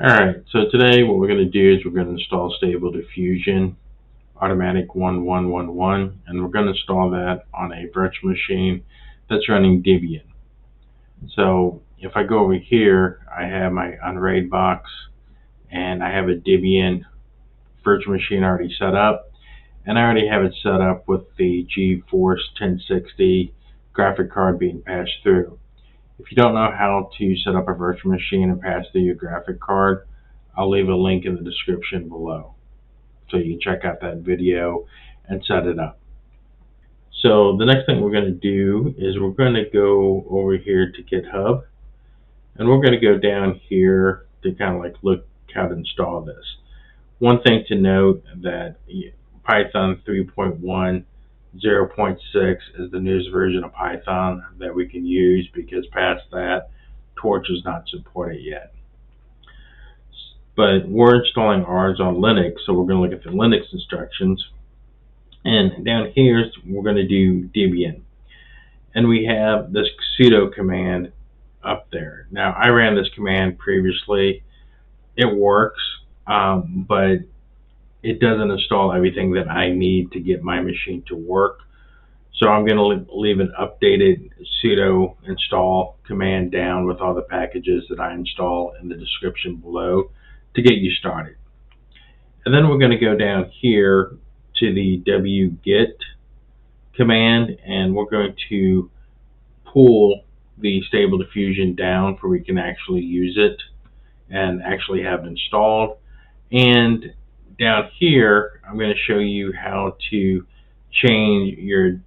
Alright, so today what we're going to do is we're going to install Stable Diffusion AUTOMATIC1111, and we're going to install that on a virtual machine that's running Debian. So if I go over here, I have my Unraid box and I have a Debian virtual machine already set up, and I already have it set up with the GeForce 1060 graphic card being passed through. If you don't know how to set up a virtual machine and pass through your graphic card, I'll leave a link in the description below so you can check out that video and set it up. So the next thing we're going to do is we're going to go over here to GitHub, and we're going to go down here to kind of like look how to install this. One thing to note that Python 3.1 0.6 is the newest version of Python that we can use, because past that, Torch is not supported yet. But we're installing ours on Linux, so we're going to look at the Linux instructions. And down here, we're going to do Debian. And we have this sudo command up there. Now, I ran this command previously. It works, but it doesn't install everything that I need to get my machine to work. So I'm going to leave an updated sudo install command down with all the packages that I install in the description below to get you started. And then we're going to go down here to the wget command, and we're going to pull the Stable Diffusion down where we can actually use it and actually have it installed. And down here, I'm going to show you how to change your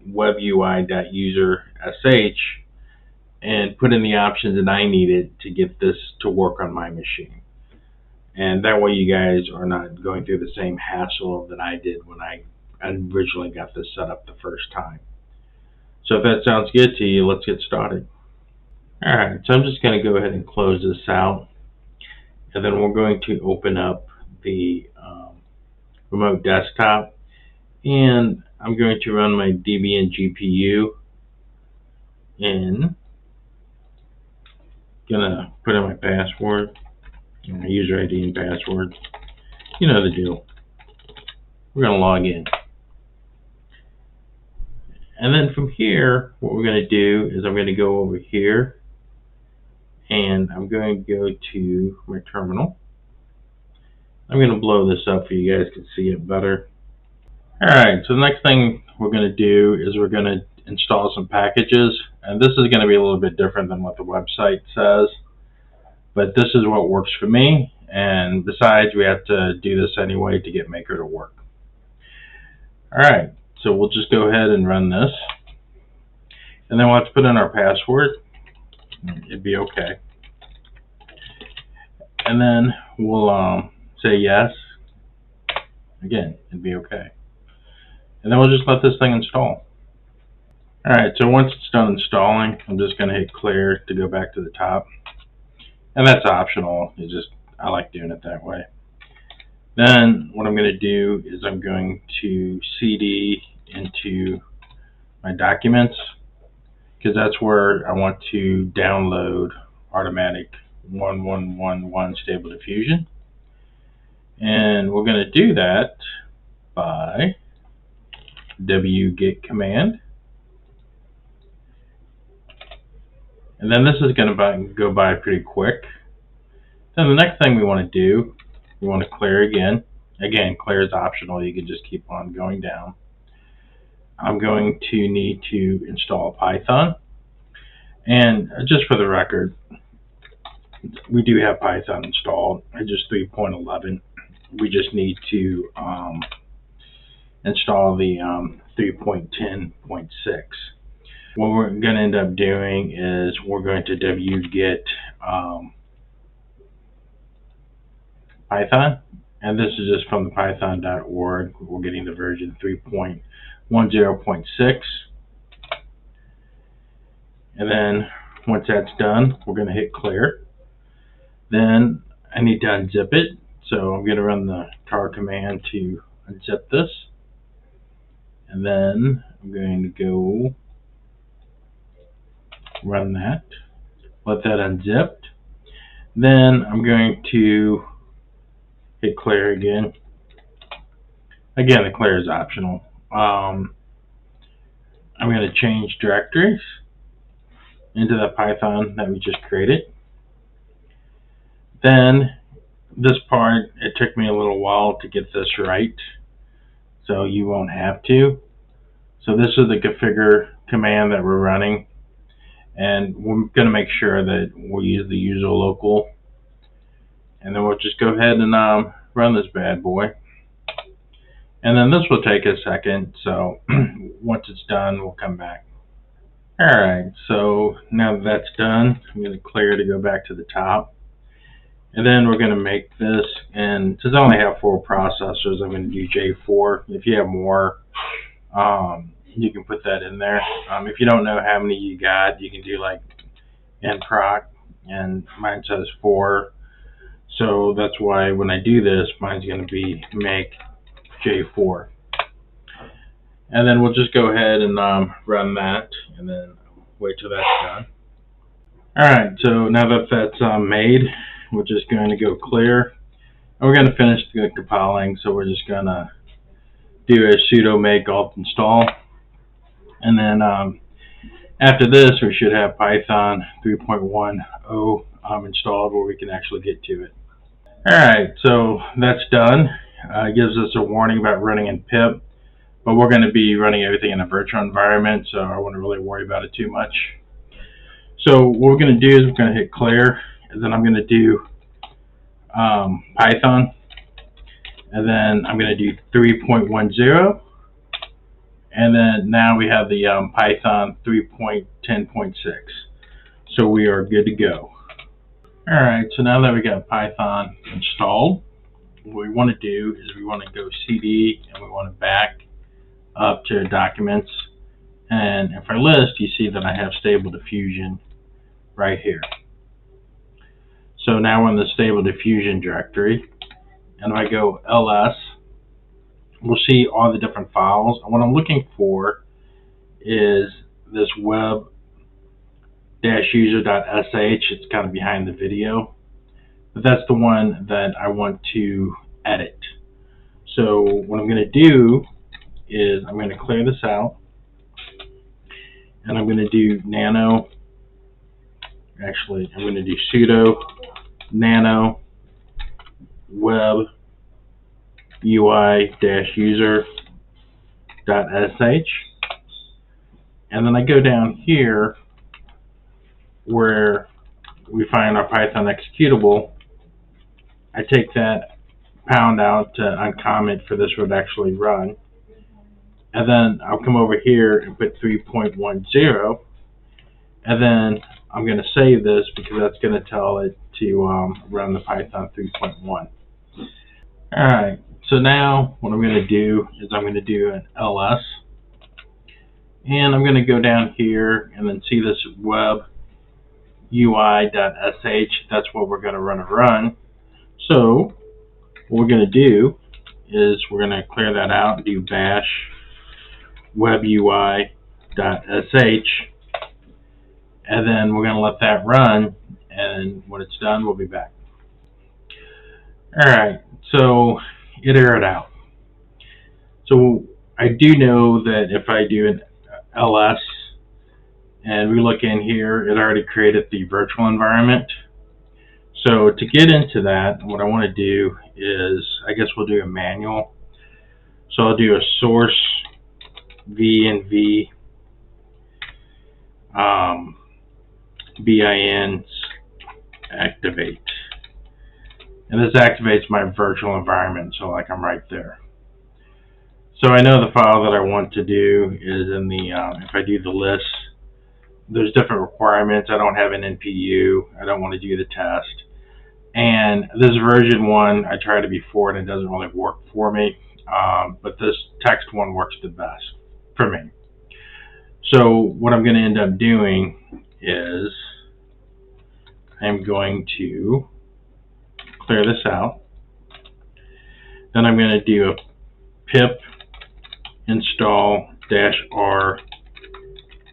webui-user.sh and put in the options that I needed to get this to work on my machine. And that way you guys are not going through the same hassle that I did when I originally got this set up the first time. So if that sounds good to you, let's get started. Alright, so I'm just going to go ahead and close this out, and then we're going to open up the remote desktop, and I'm going to run my Debian GPU, and gonna put in my password, my user ID and password. You know the deal. We're gonna log in, and then from here, what we're gonna do is I'm going to go over here, and I'm going to go to my terminal. I'm going to blow this up so you guys can see it better. Alright, so the next thing we're going to do is we're going to install some packages, and this is going to be a little bit different than what the website says, but this is what works for me, and besides, we have to do this anyway to get Maker to work. Alright, so we'll just go ahead and run this, and then we'll have to put in our password. It'd be okay, and then we'll say yes. Again, it'd be okay. And then we'll just let this thing install. Alright, so once it's done installing, I'm just going to hit clear to go back to the top. And that's optional. It's just, I like doing it that way. Then what I'm going to do is I'm going to CD into my documents, because that's where I want to download AUTOMATIC1111 Stable Diffusion. And we're going to do that by wget command, and then this is going to go by pretty quick. Then the next thing we want to do, we want to clear again. Again, clear is optional. You can just keep on going down. I'm going to need to install Python, and just for the record, we do have Python installed. It's just 3.11. We just need to install the 3.10.6. What we're going to end up doing is we're going to wget Python, and this is just from the python.org. We're getting the version 3.10.6, and then once that's done, we're going to hit clear. Then I need to unzip it, so I'm going to run the tar command to unzip this. And then I'm going to go run that, let that unzipped. Then I'm going to hit clear again. Again, the clear is optional. I'm going to change directories into the Python that we just created. Then this part, it took me a little while to get this right, so you won't have to. So this is the configure command that we're running, and we're going to make sure that we'll use the user local, and then we'll just go ahead and run this bad boy. And then this will take a second, so once it's done, we'll come back. Alright, so now that that's done, I'm going to clear to go back to the top. And then we're going to make this, and since I only have 4 processors, I'm going to do J4. If you have more, you can put that in there. If you don't know how many you got, you can do like nproc, and mine says 4. So that's why when I do this, mine's going to be make J4. And then we'll just go ahead and run that, and then wait till that's done. Alright, so now that that's made, we're just going to go clear. And we're going to finish the compiling, so we're just going to do a sudo make alt install. And then after this, we should have Python 3.10 installed, where we can actually get to it. Alright, so that's done. It gives us a warning about running in pip, but we're going to be running everything in a virtual environment, so I wouldn't really worry about it too much. So what we're going to do is we're going to hit clear, and then I'm going to do Python, and then I'm going to do 3.10, and then now we have the Python 3.10.6, so we are good to go. Alright, so now that we got Python installed, what we want to do is we want to go cd, and we want to back up to documents, and if I list, you see that I have Stable Diffusion right here. So now we're in the Stable Diffusion directory, and if I go ls, we'll see all the different files. And what I'm looking for is this webui-user.sh. It's kind of behind the video, but that's the one that I want to edit. So what I'm going to do is I'm going to clear this out, and I'm going to do nano. Actually, I'm going to do sudo nano webui-user.sh, and then I go down here where we find our Python executable. I take that pound out to uncomment for this would actually run, and then I'll come over here and put 3.10, and then I'm going to save this because that's going to tell it to run the Python 3.1. Alright, so now what I'm going to do is I'm going to do an ls, and I'm going to go down here and then see this webui.sh. That's what we're going to run. So what we're going to do is we're going to clear that out and do bash webui.sh, and then we're going to let that run, and when it's done, we'll be back. Alright, so it errored out. So I do know that if I do an ls and we look in here, it already created the virtual environment. So to get into that, what I want to do is, I guess we'll do a manual. So I'll do a source VENV bin activate, and this activates my virtual environment, so like I'm right there. So I know the file that I want to do is in the if I do the list, there's different requirements. I don't have an NPU, I don't want to do the test, and this version 1 I tried it before and it doesn't really work for me, but this text one works the best for me. So what I'm going to end up doing is I'm going to clear this out. Then I'm going to do a pip install -r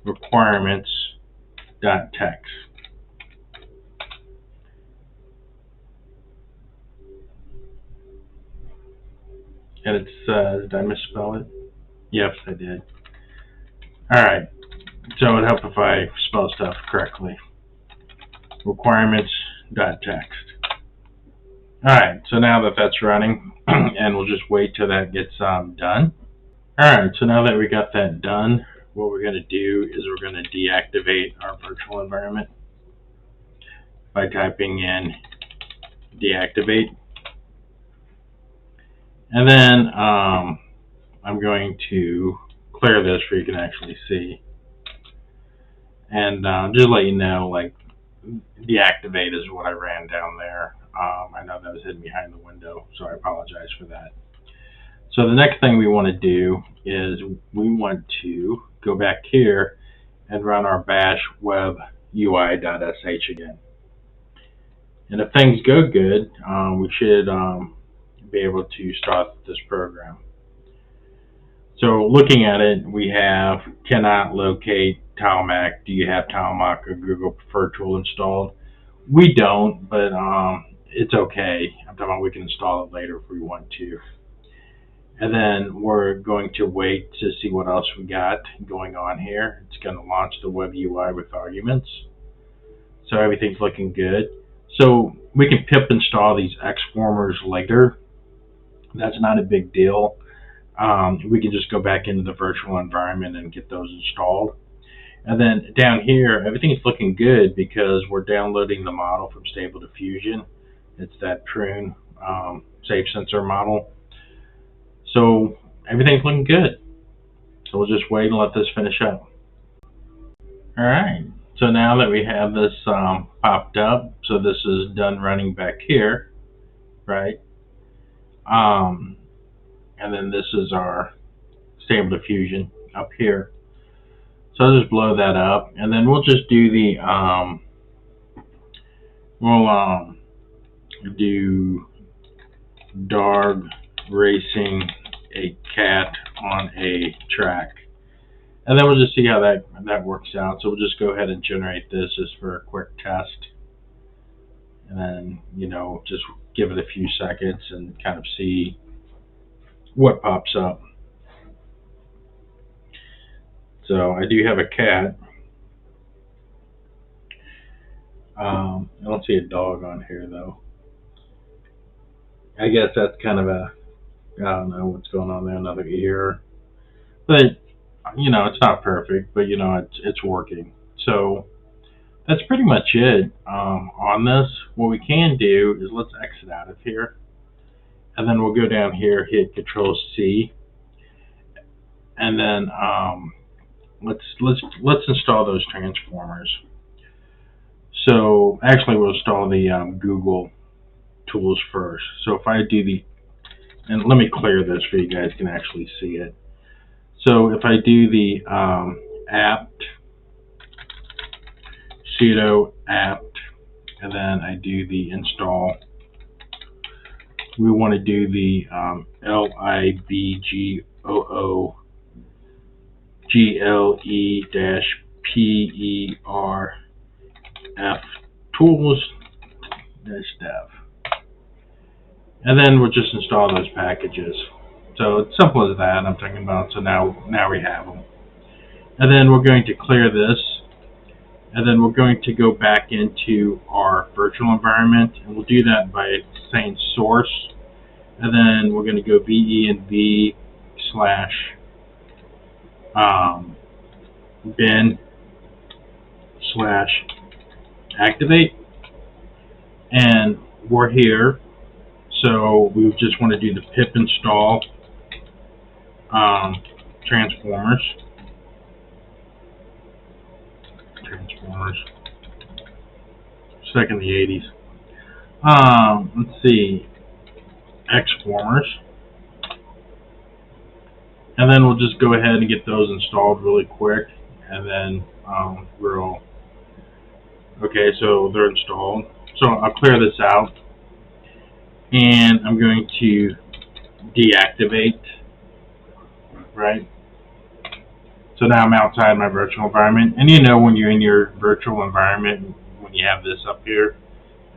requirements.txt. And it says, did I misspell it? Yes, I did. Alright, so it would help if I spell stuff correctly. Requirements.text. Alright, so now that that's running, and we'll just wait till that gets done. Alright, so now that we got that done, what we're going to do is we're going to deactivate our virtual environment by typing in deactivate. And then I'm going to clear this so you can actually see. And just let you know, like, deactivate is what I ran down there. I know that was hidden behind the window, so I apologize for that. So the next thing we want to do is we want to go back here and run our bash webui-sh again. And if things go good, we should be able to start this program. So looking at it, we have cannot locate Taumac. Do you have Taumac or Google Preferred Tool installed? We don't, but it's okay. I'm talking about we can install it later if we want to. And then we're going to wait to see what else we got going on here. It's going to launch the web UI with arguments. So everything's looking good. So we can pip install these Xformers later. That's not a big deal. We can just go back into the virtual environment and get those installed. And then down here, everything's looking good because we're downloading the model from Stable Diffusion. It's that prune safe sensor model. So everything's looking good. So we'll just wait and let this finish up. All right. So now that we have this popped up, so this is done running back here, right? And then this is our Stable Diffusion up here. So I'll just blow that up, and then we'll just do the do dog racing a cat on a track, and then we'll just see how that works out. So we'll just go ahead and generate this just for a quick test, and then just give it a few seconds and kind of see what pops up. So I do have a cat. I don't see a dog on here though. I guess that's kind of a, I don't know what's going on there, another ear. But it's not perfect, but it's working. So that's pretty much it on this. What we can do is let's exit out of here, and then we'll go down here, hit Control-C, and then let's install those transformers. So actually we'll install the Google tools first. So if I do and let me clear this so you guys can actually see it. So if I do the apt sudo apt, and then I do the install, we want to do the libgoogle-perftools-dev. And then we'll just install those packages. So it's simple as that. I'm talking about. So now we have them. And then we're going to clear this, and then we're going to go back into our virtual environment, and we'll do that by saying source, and then we're going to go VENV / bin / activate, and we're here. So we just want to do the pip install transformers. It's like in the 80s. Let's see, Xformers, and then we'll just go ahead and get those installed really quick, and then okay, so they're installed. So I'll clear this out, and I'm going to deactivate, right? So now I'm outside my virtual environment, and when you're in your virtual environment, when you have this up here,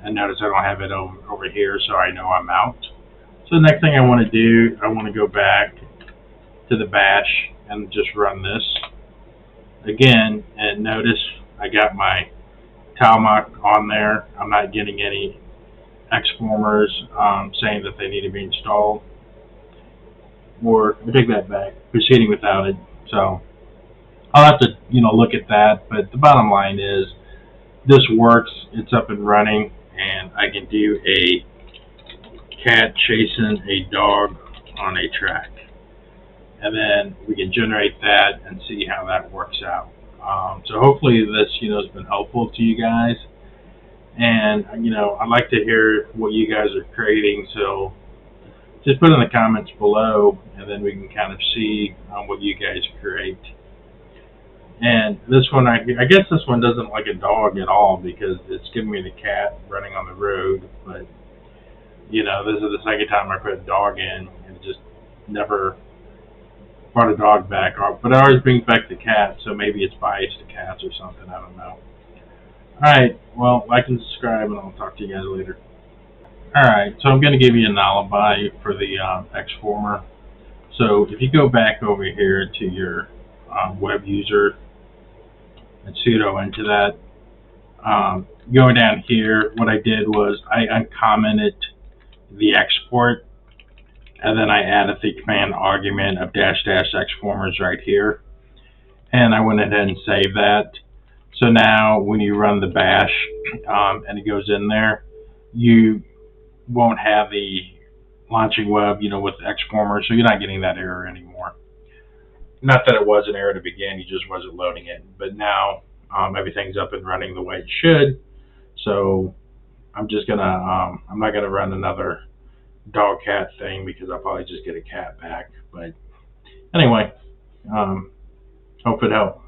and notice I don't have it over here, so I know I'm out. So the next thing I want to do, I want to go back to the bash and just run this again, and notice I got my Talmach on there. I'm not getting any Xformers saying that they need to be installed, or I take that back, proceeding without it. So I'll have to look at that, but the bottom line is this works. It's up and running, and I can do a cat chasing a dog on a track, and then we can generate that and see how that works out. So hopefully this has been helpful to you guys, and I'd like to hear what you guys are creating. So just put in the comments below, and then we can kind of see what you guys create. And this one, I guess this one doesn't like a dog at all, because it's giving me the cat running on the road. But this is the second time I put a dog in, and it just never brought a dog back. But it always brings back the cat, so maybe it's biased to cats or something. I don't know. Alright, well, like and subscribe, and I'll talk to you guys later. Alright, so I'm going to give you an alibi for the Xformer. So if you go back over here to your web user and sudo into that, going down here, what I did was I uncommented the export, and then I added the command argument of --Xformers right here, and I went ahead and saved that. So now when you run the bash and it goes in there, you won't have the launching web with Xformers, so you're not getting that error anymore. Not that it was an error to begin, you just wasn't loading it. But now everything's up and running the way it should. So I'm just gonna I'm not gonna run another dog cat thing, because I'll probably just get a cat back. But anyway, hope it helped.